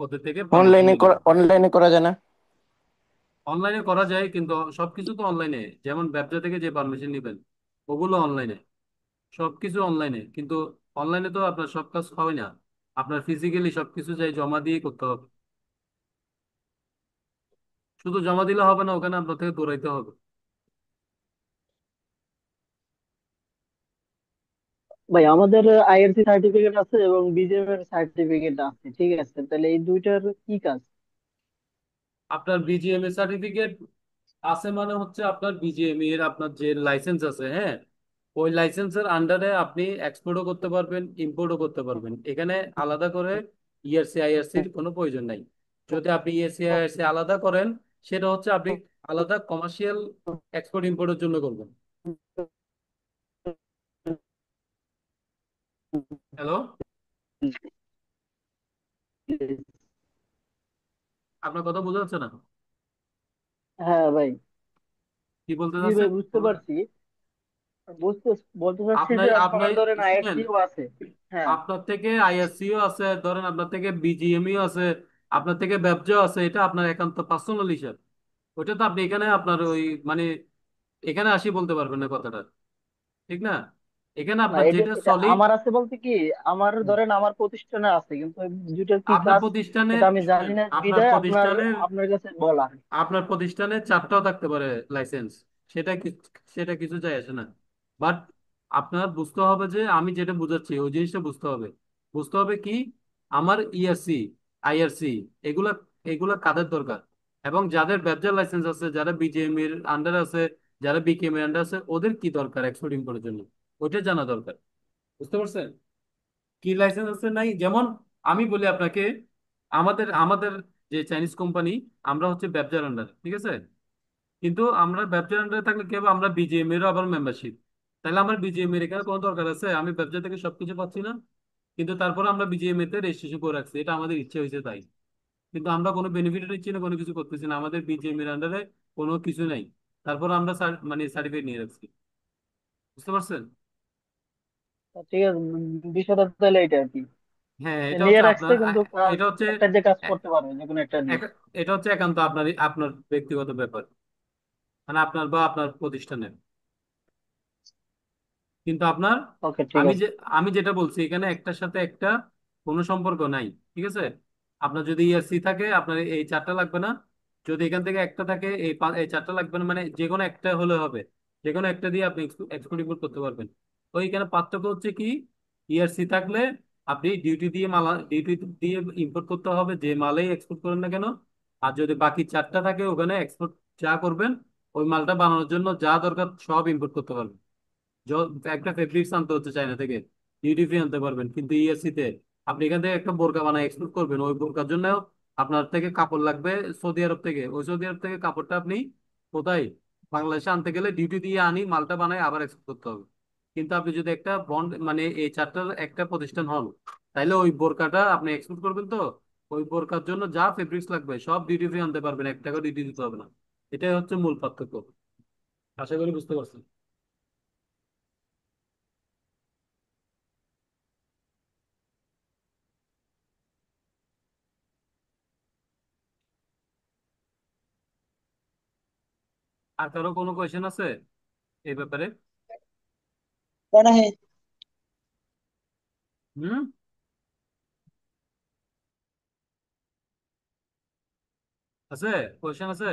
ওদের থেকে পারমিশন অনলাইনে নিবেন। করা, অনলাইনে করা যায় না? অনলাইনে করা যায়, কিন্তু সবকিছু তো অনলাইনে। যেমন ব্যবসা থেকে যে পারমিশন নিবেন ওগুলো অনলাইনে, সবকিছু অনলাইনে। কিন্তু অনলাইনে তো আপনার সব কাজ হয় না, আপনার ফিজিক্যালি সবকিছু যাই জমা দিয়ে করতে হবে। শুধু জমা দিলে হবে না, ওখানে আপনার থেকে দৌড়াইতে হবে। ভাই আমাদের আইএলসি সার্টিফিকেট আছে এবং বিজিএম এর সার্টিফিকেট আছে, ঠিক আছে, তাহলে এই দুইটার কি কাজ? আপনার বিজিএমএ সার্টিফিকেট আছে মানে হচ্ছে আপনার বিজিএমই এর আপনার যে লাইসেন্স আছে, হ্যাঁ, ওই লাইসেন্সের আন্ডারে আপনি এক্সপোর্টও করতে পারবেন, ইম্পোর্টও করতে পারবেন। এখানে আলাদা করে ইআরসি আইআরসির কোনো প্রয়োজন নাই। যদি আপনি ইএসসি আইআরসি আলাদা করেন, সেটা হচ্ছে আপনি আলাদা কমার্শিয়াল এক্সপোর্ট ইম্পোর্টের জন্য করবেন। হ্যালো, আপনার কথা বোঝা যাচ্ছে না। হ্যাঁ ভাই। কি বলতে জি ভাই, চাচ্ছেন? বুঝতে পারছি। বুঝতে বলতে চাচ্ছি আপনার যে আপনার আপনার ধরেন শুনেন, আইএলসিও আছে। হ্যাঁ। আপনার থেকে আইএসসিও আছে, ধরেন আপনার থেকে বিজিএমইও আছে, আপনার থেকে ব্যবসাও আছে, এটা আপনার একান্ত পার্সোনাল হিসাব। ওটা তো আপনি এখানে আপনার ওই মানে এখানে আসি বলতে পারবেন না কথাটা, ঠিক না? এখানে না, আপনার এটা যেটা এটা সলিড, আমার আছে বলতে কি, আমার ধরেন আমার প্রতিষ্ঠানে আছে, কিন্তু এই দুইটার কি আপনার কাজ প্রতিষ্ঠানে, সেটা আমি জানি শুনেন, না, আপনার বিদায় আপনার প্রতিষ্ঠানের, আপনার কাছে বলা। আপনার প্রতিষ্ঠানে চারটাও থাকতে পারে লাইসেন্স, সেটা সেটা কিছু যায় আসে না। বাট আপনার বুঝতে হবে যে আমি যেটা বুঝাচ্ছি ওই জিনিসটা বুঝতে হবে। বুঝতে হবে কি, আমার ইআরসি আইআরসি এগুলা এগুলা কাদের দরকার, এবং যাদের ব্যবসার লাইসেন্স আছে, যারা বিজিএম এর আন্ডার আছে, যারা বিকেএম এর আন্ডার আছে, ওদের কি দরকার এক্সপোর্ট ইম্পোর্টের জন্য, ওইটা জানা দরকার। বুঝতে পারছেন? কি লাইসেন্স আছে নাই, যেমন আমি বলি আপনাকে, আমাদের আমাদের যে চাইনিজ কোম্পানি, আমরা হচ্ছে ব্যবসার আন্ডার, ঠিক আছে? কিন্তু আমরা ব্যবসার আন্ডারে থাকলে কি হবে, আমরা বিজিএম এরও আবার মেম্বারশিপ। তাহলে আমার বিজিএম এর এখানে কোনো দরকার আছে? আমি ব্যবসা থেকে সবকিছু পাচ্ছি না, কিন্তু তারপরে আমরা বিজিএম এতে রেজিস্ট্রেশন করে রাখছি, এটা আমাদের ইচ্ছে হয়েছে তাই। কিন্তু আমরা কোনো বেনিফিট নিচ্ছি না, কোনো কিছু করতেছি না, আমাদের বিজিএম এর আন্ডারে কোনো কিছু নাই, তারপর আমরা মানে সার্টিফিকেট নিয়ে রাখছি। বুঝতে পারছেন? ঠিক আছে, বিষয়টা তাহলে এটা আর কি, হ্যাঁ, এটা নিয়ে হচ্ছে রাখছে আপনার কিন্তু কাজ, এটা হচ্ছে একটা যে কাজ করতে পারবে যে কোনো একটা দিয়ে। এটা হচ্ছে একান্ত আপনার আপনার ব্যক্তিগত ব্যাপার, মানে আপনার বা আপনার প্রতিষ্ঠানের। কিন্তু আপনার, ওকে, ঠিক আমি আছে। যে আমি যেটা বলছি এখানে একটার সাথে একটা কোনো সম্পর্ক নাই, ঠিক আছে? আপনার যদি ইএসসি থাকে আপনার এই চারটা লাগবে না, যদি এখান থেকে একটা থাকে এই চারটা লাগবে না, মানে যে কোনো একটা হলে হবে। যে কোনো একটা দিয়ে আপনি এক্সপোর্ট ইম্পোর্ট করতে পারবেন। তো এখানে পার্থক্য হচ্ছে কি, ইআরসি থাকলে আপনি ডিউটি দিয়ে ইম্পোর্ট করতে হবে যে মালেই এক্সপোর্ট করেন না কেন। আর যদি বাকি চারটা থাকে, ওখানে এক্সপোর্ট যা করবেন, ওই মালটা বানানোর জন্য যা দরকার সব ইম্পোর্ট করতে পারবেন। একটা ফেব্রিক্স আনতে হচ্ছে চায়না থেকে, ডিউটি ফ্রি আনতে পারবেন। কিন্তু ইএসসি তে আপনি এখান থেকে একটা বোরকা বানায় এক্সপোর্ট করবেন, ওই বোরকার জন্য আপনার থেকে কাপড় লাগবে সৌদি আরব থেকে। ওই সৌদি আরব থেকে কাপড়টা আপনি কোথায়, বাংলাদেশে আনতে গেলে ডিউটি দিয়ে আনি, মালটা বানায় আবার এক্সপোর্ট করতে হবে। কিন্তু আপনি যদি একটা বন্ড মানে এই চারটার একটা প্রতিষ্ঠান হন, তাইলে ওই বোরকাটা আপনি এক্সপোর্ট করবেন তো, ওই বোরকার জন্য যা ফেব্রিক্স লাগবে সব ডিউটি ফ্রি আনতে পারবেন, এক টাকা ডিউটি দিতে হবে না। এটাই হচ্ছে মূল পার্থক্য। আশা করি বুঝতে পারছেন। আর কারো কোনো কোয়েশ্চেন আছে এই ব্যাপারে? জানা হে। হুম, আছে, কোয়েশ্চেন আছে?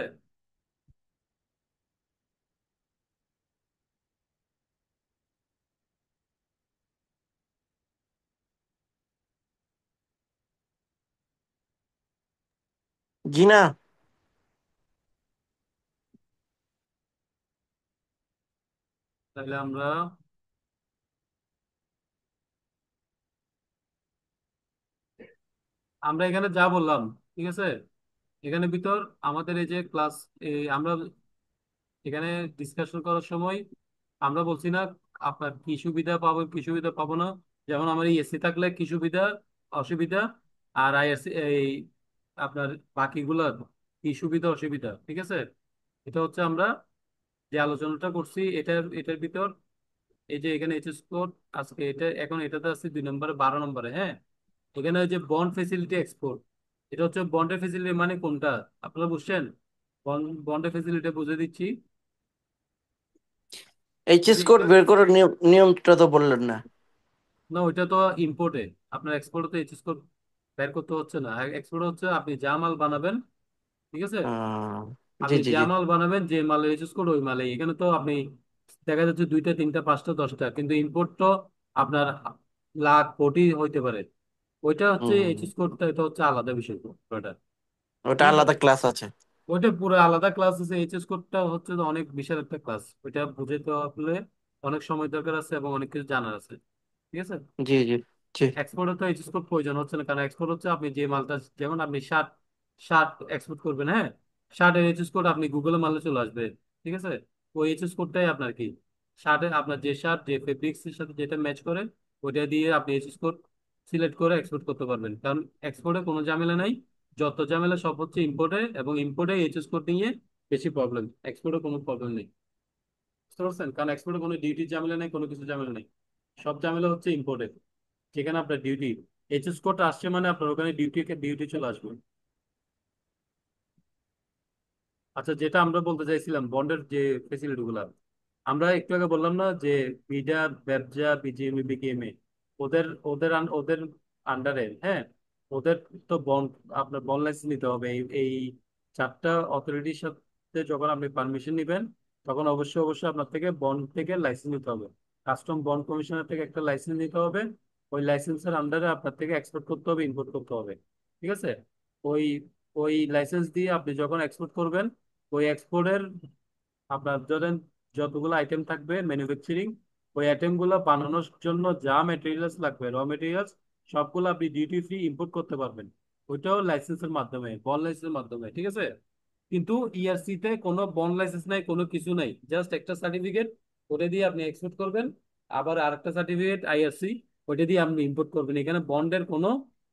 জি না। তাহলে আমরা আমরা এখানে যা বললাম, ঠিক আছে, এখানে ভিতর আমাদের এই যে ক্লাস, আমরা এখানে ডিসকাশন করার সময় আমরা বলছি না আপনার কি সুবিধা পাবো কি সুবিধা পাবো না। যেমন আমার এসি থাকলে কি সুবিধা অসুবিধা, আর আইএসসি এই আপনার বাকিগুলো কি সুবিধা অসুবিধা, ঠিক আছে? এটা হচ্ছে আমরা যে আলোচনাটা করছি এটার এটার ভিতর। এই যে এখানে এইচএস কোড আজকে এটা এখন এটাতে আছে 2 নম্বরে 12 নম্বরে, হ্যাঁ। এখানে ওই যে বন্ড ফেসিলিটি এক্সপোর্ট, এটা হচ্ছে বন্ডের ফেসিলিটি মানে কোনটা আপনারা বুঝছেন? বন্ডের ফেসিলিটি বুঝে দিচ্ছি। এইচএস যদি কোড এগুলা, বের করার নিয়মটা তো বললেন না। না ওইটা তো ইম্পোর্টে, আপনার এক্সপোর্টে তো এইচএস কোড বের করতে হচ্ছে না। এক্সপোর্ট হচ্ছে আপনি যা মাল বানাবেন, ঠিক আছে, আহ, জি আপনি জি যা জি। মাল বানাবেন যে মালের এইচএস কোড ওই মালে। এখানে তো আপনি দেখা যাচ্ছে দুইটা তিনটা পাঁচটা দশটা, কিন্তু ইম্পোর্ট তো আপনার লাখ কোটি হইতে পারে। ওইটা হচ্ছে হুম, এইচএস কোডটা, এটা হচ্ছে আলাদা বিষয় ওটা। ওটা ঠিক আছে, আলাদা ক্লাস আছে। ওইটা পুরো আলাদা ক্লাস আছে। এইচএস কোডটা হচ্ছে তো অনেক বিশাল একটা ক্লাস, ওইটা বুঝতে হলে অনেক সময় দরকার আছে এবং অনেক কিছু জানার আছে। ঠিক আছে, জি জি জি। এক্সপোর্টে তো এইচএস কোড প্রয়োজন হচ্ছে না, কারণ এক্সপোর্ট হচ্ছে আপনি যে মালটা, যেমন আপনি শার্ট শার্ট এক্সপোর্ট করবেন, হ্যাঁ, শার্টের এইচএস কোড আপনি গুগলে মারলে চলে আসবে। ঠিক আছে, ওই এইচএস কোডটাই আপনার কি, শার্টে আপনার যে শার্ট যে ফেব্রিক্স এর সাথে যেটা ম্যাচ করে ওইটা দিয়ে আপনি এইচএস কোড সিলেক্ট করে এক্সপোর্ট করতে পারবেন। কারণ এক্সপোর্টে কোনো ঝামেলা নাই, যত ঝামেলা সব হচ্ছে ইম্পোর্টে, এবং ইম্পোর্টে এইচএস কোড নিয়ে বেশি প্রবলেম, এক্সপোর্টে কোনো প্রবলেম নেই। বুঝতে পারছেন? কারণ এক্সপোর্টে কোনো ডিউটির ঝামেলা নেই, কোনো কিছু ঝামেলা নেই, সব ঝামেলা হচ্ছে ইম্পোর্টে, যেখানে আপনার ডিউটি এইচএস কোড আসছে মানে আপনার ওখানে ডিউটি চলে আসবে। আচ্ছা, যেটা আমরা বলতে চাইছিলাম বন্ডের যে ফেসিলিটি গুলা, আমরা একটু আগে বললাম না যে বিডা, ব্যবসা, বিজিএমই, বিকেএমএ, ওদের আন্ডারে, হ্যাঁ, ওদের তো বন্ড, আপনার বন্ড লাইসেন্স নিতে হবে। এই চারটা অথরিটির সাথে যখন আপনি পারমিশন নেবেন, তখন অবশ্যই অবশ্যই আপনার থেকে বন্ড থেকে লাইসেন্স নিতে হবে। কাস্টম বন্ড কমিশনার থেকে একটা লাইসেন্স নিতে হবে। ওই লাইসেন্সের আন্ডারে আপনার থেকে এক্সপোর্ট করতে হবে, ইম্পোর্ট করতে হবে। ঠিক আছে, ওই ওই লাইসেন্স দিয়ে আপনি যখন এক্সপোর্ট করবেন, ওই এক্সপোর্টের আপনার ধরেন যতগুলো আইটেম থাকবে ম্যানুফ্যাকচারিং, ওই আইটেম গুলো বানানোর জন্য যা মেটেরিয়ালস লাগবে, র মেটেরিয়ালস, সবগুলো আপনি ডিউটি ফ্রি ইম্পোর্ট করতে পারবেন। ওইটাও লাইসেন্সের মাধ্যমে, বন লাইসেন্সের মাধ্যমে। ঠিক আছে, কিন্তু ইআরসি তে কোনো বন লাইসেন্স নাই, কোনো কিছু নাই, জাস্ট একটা সার্টিফিকেট, ওটা দিয়ে আপনি এক্সপোর্ট করবেন। আবার আরেকটা সার্টিফিকেট আইআরসি, ওইটা দিয়ে আপনি ইম্পোর্ট করবেন। এখানে বন্ডের কোনো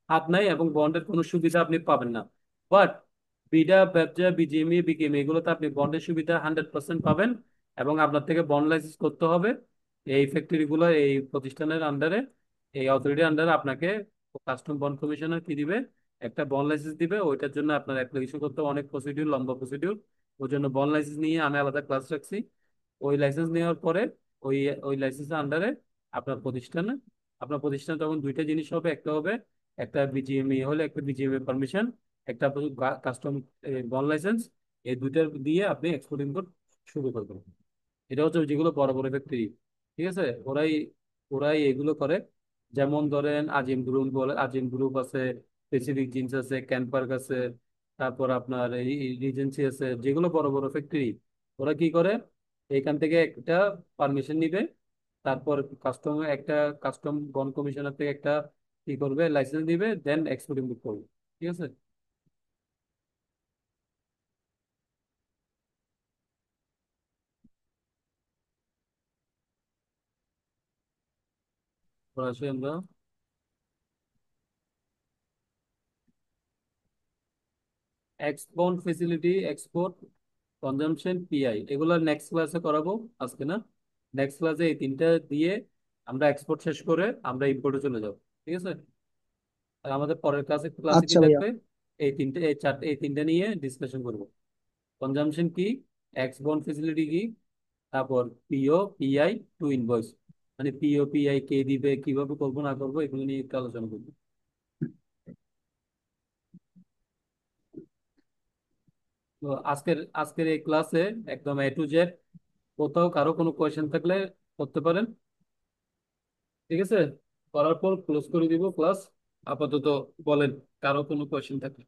হাত নাই এবং বন্ডের কোনো সুবিধা আপনি পাবেন না। বাট বিডা, ব্যবসা, বিজিএমই, বিকেএমই এগুলোতে আপনি বন্ডের সুবিধা 100% পাবেন। এবং আপনার থেকে বন্ড লাইসেন্স করতে হবে এই ফ্যাক্টরি গুলো, এই প্রতিষ্ঠানের আন্ডারে, এই অথরিটির আন্ডারে আপনাকে কাস্টম বন্ড কমিশনার কি দিবে, একটা বন্ড লাইসেন্স দিবে। ওইটার জন্য আপনার অ্যাপ্লিকেশন করতে হবে, অনেক প্রসিডিউর, লম্বা প্রসিডিউর। ওই জন্য বন্ড লাইসেন্স নিয়ে আমি আলাদা ক্লাস রাখছি। ওই লাইসেন্স নেওয়ার পরে ওই ওই লাইসেন্সের আন্ডারে আপনার প্রতিষ্ঠানে, আপনার প্রতিষ্ঠানে তখন দুইটা জিনিস হবে, একটা হবে একটা বিজিএমই হলে একটা বিজিএমই পারমিশন, একটা কাস্টম বন্ড লাইসেন্স। এই দুইটা দিয়ে আপনি এক্সপোর্ট ইম্পোর্ট শুরু করবেন। এটা হচ্ছে যেগুলো বড় বড় ফ্যাক্টরি, ঠিক আছে, ওরাই ওরাই এগুলো করে। যেমন ধরেন আজিম গ্রুপ বলে, আজিম গ্রুপ আছে, প্যাসিফিক জিন্স আছে, ক্যানপার্ক আছে, তারপর আপনার এই রিজেন্সি আছে, যেগুলো বড় বড় ফ্যাক্টরি। ওরা কি করে, এখান থেকে একটা পারমিশন নিবে, তারপর একটা কাস্টম বন কমিশনার থেকে একটা কি করবে, লাইসেন্স দিবে, দেন এক্সপোর্ট ইম্পোর্ট করবে। ঠিক আছে, সরাসরি আমরা export facility, export, consumption, PI, এগুলো নেক্সট ক্লাসে করাবো, আজকে না। নেক্সট ক্লাসে এই তিনটা দিয়ে আমরা এক্সপোর্ট শেষ করে আমরা ইম্পোর্টে চলে যাব। ঠিক আছে, আর আমাদের পরের ক্লাসে কি আচ্ছা ভাইয়া। থাকবে, এই তিনটা নিয়ে ডিসকাশন করব। কনজাম্পশন কি, এক্সপোর্ট ফেসিলিটি কি, তারপর পিও, পিআই, টু ইনভয়েস, মানে পিও পিআই কে দিবে, কিভাবে করবো না করবো, এগুলো নিয়ে একটু আলোচনা করবো। তো আজকের এই ক্লাসে একদম A to Z, কোথাও কারো কোনো কোয়েশ্চেন থাকলে করতে পারেন। ঠিক আছে, করার পর ক্লোজ করে দিব ক্লাস। আপাতত বলেন কারো কোনো কোয়েশ্চেন থাকলে।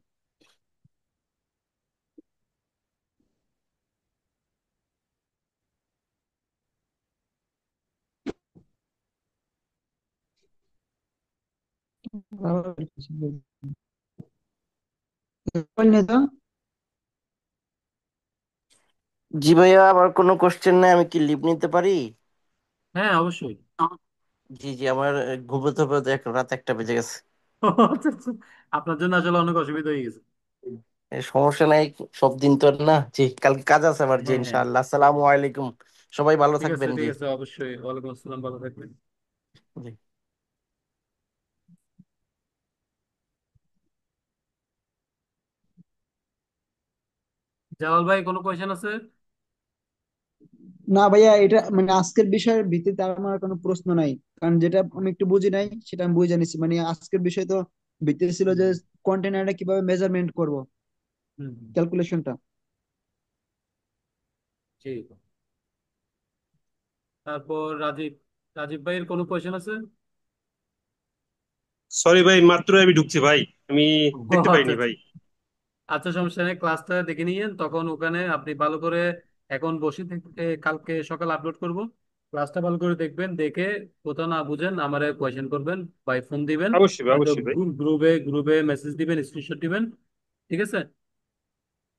জি ভাইয়া, আমার কোনো কোশ্চেন নেই, আমি কি লিভ নিতে পারি? হ্যাঁ, অবশ্যই। জি জি, আমার ঘুমোতে হবে, রাত 1টা বেজে গেছে। আচ্ছা, আচ্ছা। আপনার জন্য আসলে অনেক অসুবিধা হয়ে গেছে। সমস্যা নাই, সব দিন তো আর না। জি, কালকে কাজ আছে আমার। জি, হ্যাঁ, হ্যাঁ, ইনশাআল্লাহ। আসসালামু আলাইকুম। সবাই ভালো ঠিক আছে, থাকবেন। জি ঠিক আছে, অবশ্যই। ওয়ালাইকুম আসসালাম, ভালো থাকবেন। জি। জালাল ভাই কোনো কোয়েশ্চেন আছে? না ভাইয়া, এটা মানে আজকের বিষয়ের ভিত্তিতে আমার কোনো প্রশ্ন নাই। কারণ যেটা আমি একটু বুঝি নাই সেটা আমি বুঝে নিছি। মানে আজকের বিষয় তো ভিত্তি ছিল হুম যে কন্টেনারটা কিভাবে মেজারমেন্ট করব, হুম হুম, ক্যালকুলেশনটা। ঠিক। তারপর রাজীব, রাজীব ভাইয়ের কোনো কোয়েশ্চেন আছে? সরি ভাই, মাত্র আমি ঢুকছি ভাই। আমি ও দেখতে আচ্ছা পাইনি আচ্ছা। ভাই। আচ্ছা সমস্যা নেই, ক্লাসটা দেখে নিয়েন তখন ওখানে আপনি ভালো করে। এখন বসে থেকে কালকে সকাল আপলোড করব, ক্লাসটা ভালো করে দেখবেন, দেখে কোথাও না বুঝেন আমারে কোয়েশ্চেন করবেন, বাই ফোন দিবেন, অবশ্যই ভাই, নয়তো অবশ্যই ভাই। গ্রুপে গ্রুপে মেসেজ দিবেন, স্ক্রিনশট দিবেন। ঠিক আছে?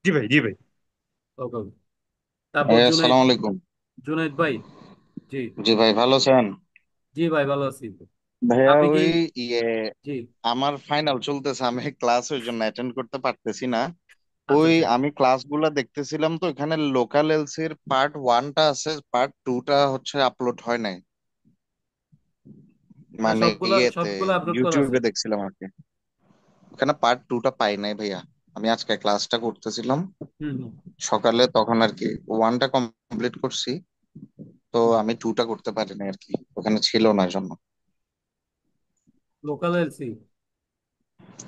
জি ভাই, জি ভাই। ওকে। তারপর জুনাইদ, আসসালামু আলাইকুম। জুনাইদ ভাই। জি। জি ভাই, ভালো আছেন? জি ভাই ভালো আছি। ভাইয়া আপনি কি? ওই ইয়ে জি। আমার ফাইনাল চলতেছে, আমি ক্লাস ওই জন্য অ্যাটেন্ড করতে পারতেছি না। আচ্ছা ওই আচ্ছা। আমি ক্লাসগুলা দেখতেছিলাম, তো এখানে লোকাল এলসির পার্ট ওয়ানটা আছে, পার্ট টুটা হচ্ছে আপলোড হয় নাই। না, মানে সবগুলা ইয়েতে সবগুলা আপলোড করা আছে। ইউটিউবে দেখছিলাম আর কি। ওখানে পার্ট টুটা পাই নাই ভাইয়া। আমি আজকে ক্লাসটা করতেছিলাম হুম হুম সকালে, তখন আর কি ওয়ানটা কমপ্লিট করছি। তো হুম। আমি টুটা করতে পারি নাই আর কি, ওখানে ছিল না জন্য। Local LC.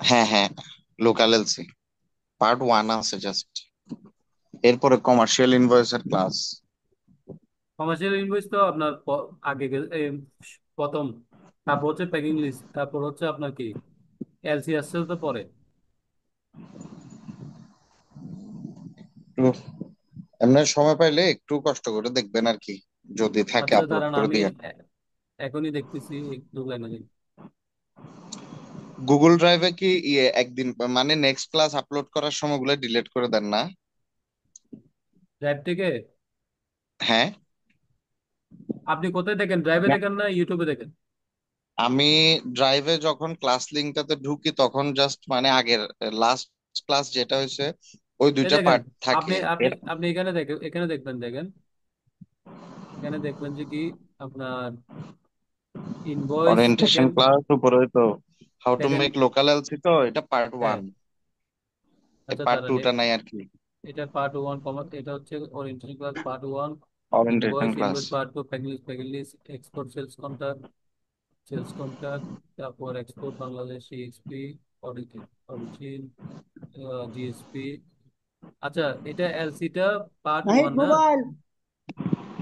হ্যাঁ হ্যাঁ, লোকাল এলসি পার্ট ওয়ান আছে জাস্ট। এরপরে কমার্শিয়াল ইনভয়েসের ক্লাস। কমার্শিয়াল ইনভয়েস তো আপনার আগে প্রথম, তারপর হচ্ছে প্যাকিং লিস্ট, তারপর হচ্ছে আপনার কি এলসি আসছে তো পরে। এমনি সময় পাইলে একটু কষ্ট করে দেখবেন আর কি, যদি থাকে আচ্ছা আপলোড দাঁড়ান, করে আমি দিয়ে। এখনই দেখতেছি, একটু লাইনে দিন। গুগল ড্রাইভে কি ইয়ে একদিন মানে নেক্সট ক্লাস আপলোড করার সময়গুলো ডিলিট করে দেন না? ড্রাইভ থেকে? হ্যাঁ। আপনি কোথায় দেখেন, ড্রাইভে না, দেখেন না ইউটিউবে দেখেন? আমি ড্রাইভে যখন ক্লাস লিঙ্কটাতে ঢুকি তখন জাস্ট মানে আগের লাস্ট ক্লাস যেটা হয়েছে ওই এই দুইটা দেখেন, পার্ট থাকে। আপনি আপনি এর আপনি এখানে দেখেন, এখানে দেখবেন, দেখেন এখানে দেখবেন যে কি আপনার ইনভয়েস ওরিয়েন্টেশন দেখেন, ক্লাস উপরে তো হাউ টু দেখেন। মেক লোকাল এলসি, তো এটা পার্ট হ্যাঁ। ওয়ান। এই আচ্ছা পার্ট দাঁড়ান, টুটা নাই আর কি। এটা পার্ট ওয়ান, এটা হচ্ছে orientation class part one. Orientation invoice, class. Invoice part two, package, package, export sales contract, sales contract, তারপর export Bangladesh, CXP, origin, origin, GSP. আচ্ছা, এটা এলসিটা পার্ট নাহিদ ওয়ান না? মোবাইল।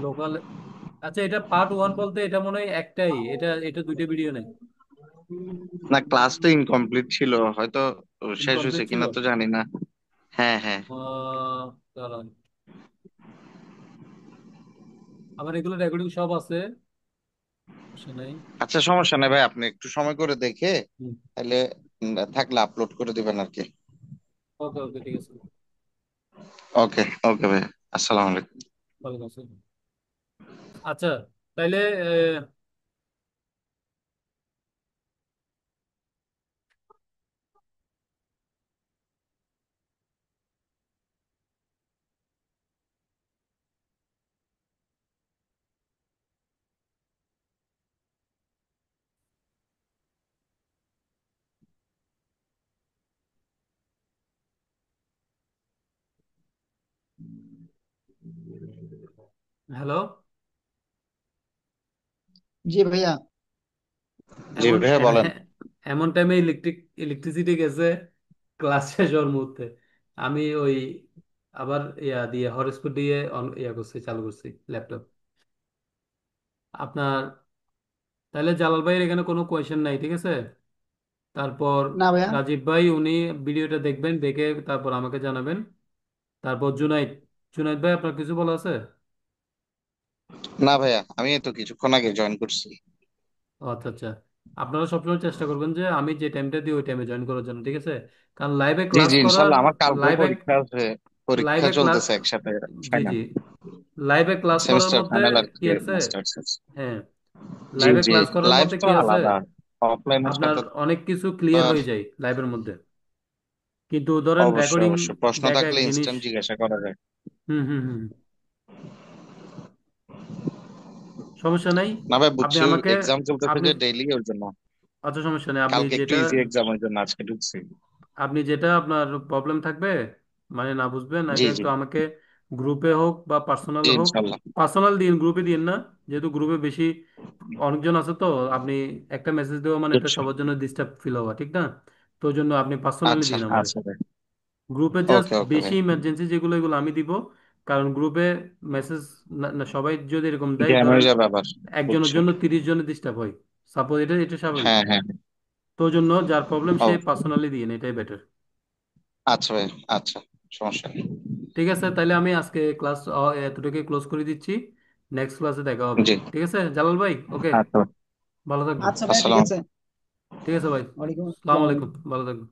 লোকাল। আচ্ছা, এটা পার্ট ওয়ান বলতে এটা মনে হয় একটাই, এটা এটা দুইটা ভিডিও নেই। না, ক্লাস তো ইনকমপ্লিট ছিল হয়তো, শেষ হয়েছে ইনকমপ্লিট ছিল। কিনা তো জানি না। হ্যাঁ হ্যাঁ। দাঁড়ান, আমার এগুলো রেকর্ডিং সব আছে, সমস্যা নাই। আচ্ছা সমস্যা নেই ভাই, আপনি একটু সময় করে দেখে হুম। তাহলে থাকলে আপলোড করে দিবেন আর কি। ওকে ওকে, ঠিক আছে। ওকে ওকে ভাই, আসসালামু আলাইকুম। ওয়ালাইকুম আসসালাম। আচ্ছা, তাইলে হ্যালো। জি ভাইয়া। জি এমন ভাইয়া বলেন। এমন টাইমে ইলেকট্রিসিটি গেছে ক্লাস শেষ হওয়ার মুহূর্তে। আমি ওই আবার ইয়া দিয়ে হটস্পট দিয়ে ইয়া করছি, চালু করছি ল্যাপটপ আপনার। তাহলে জালাল ভাইয়ের এখানে কোনো কোয়েশ্চেন নাই, ঠিক আছে? তারপর না ভাইয়া। রাজীব ভাই, উনি ভিডিওটা দেখবেন, দেখে তারপর আমাকে জানাবেন। তারপর জুনাইদ, জুনাইদ ভাই আপনার কিছু বলা আছে? না ভাইয়া, আমি এই তো কিছুক্ষণ আগে জয়েন করছি। ও আচ্ছা আচ্ছা। আপনারা সবসময় চেষ্টা করবেন যে আমি যে টাইমটা দিই ওই টাইমে জয়েন করার জন্য, ঠিক আছে? কারণ লাইভে জি ক্লাস জি, করার, ইনশাল্লাহ আমার কালকেও লাইভে পরীক্ষা আছে। পরীক্ষা লাইভে ক্লাস, চলতেছে একসাথে, জি ফাইনাল। জি, লাইভে ক্লাস করার সেমিস্টার মধ্যে ফাইনাল আর কি কি, আছে? মাস্টার্স শেষ। হ্যাঁ, জি লাইভে জি, ক্লাস করার লাইফ মধ্যে তো কি আছে, আলাদা, অফলাইনের আপনার সাথে অনেক কিছু তো ক্লিয়ার আর। হয়ে যায় লাইভের মধ্যে। কিন্তু ধরেন অবশ্যই রেকর্ডিং অবশ্যই, প্রশ্ন দেখা এক থাকলে জিনিস। ইনস্ট্যান্ট জিজ্ঞাসা করা যায়। হুম হুম হুম, সমস্যা নাই। না ভাই আপনি বুঝছি, আমাকে, এক্সাম চলতেছে আপনি, যে ডেইলি, ওর জন্য। আচ্ছা সমস্যা নেই, আপনি কালকে একটু যেটা, ইজি এক্সাম, ওই জন্য আজকে ঢুকছি। আপনি যেটা আপনার প্রবলেম থাকবে মানে না বুঝবেন, জি এটা জি একটু আমাকে গ্রুপে হোক বা জি পার্সোনালে হোক, ইনশাল্লাহ। পার্সোনাল দিন, গ্রুপে দিন না, যেহেতু গ্রুপে বেশি অনেকজন আছে তো। আপনি একটা মেসেজ দেওয়া মানে এটা সবার ইনশাল্লাহ। জন্য ডিস্টার্ব ফিল হওয়া ঠিক না। তো ওই জন্য আপনি পার্সোনালি আচ্ছা দিন আমারে। আচ্ছা ভাই। গ্রুপে জাস্ট ওকে ওকে বেশি ভাই। ইমার্জেন্সি যেগুলো এগুলো আমি দিব, কারণ গ্রুপে মেসেজ সবাই যদি এরকম দেয়, জ্যাম ধরেন হয়ে যাবে আবার। একজনের বুঝছি। জন্য 30 জনের ডিস্টার্ব হয়, সাপোজ, এটা এটা স্বাভাবিক। হ্যাঁ হ্যাঁ। তো ওই জন্য যার প্রবলেম সে অবশ্যই। পার্সোনালি দিয়ে এটাই বেটার। আচ্ছা ভাই। আচ্ছা, সমস্যা নেই। ঠিক আছে, তাহলে আমি আজকে ক্লাস এতটুকু ক্লোজ করে দিচ্ছি। নেক্সট ক্লাসে দেখা হবে। জি। ঠিক আছে জালাল ভাই, ওকে, আচ্ছা ভাই। ভালো থাকবেন। আচ্ছা ভাই, ঠিক আসসালাম। আছে। ঠিক আছে ভাই, ওয়ালাইকুম আসসালামু আসসালাম। আলাইকুম, ভালো থাকবেন।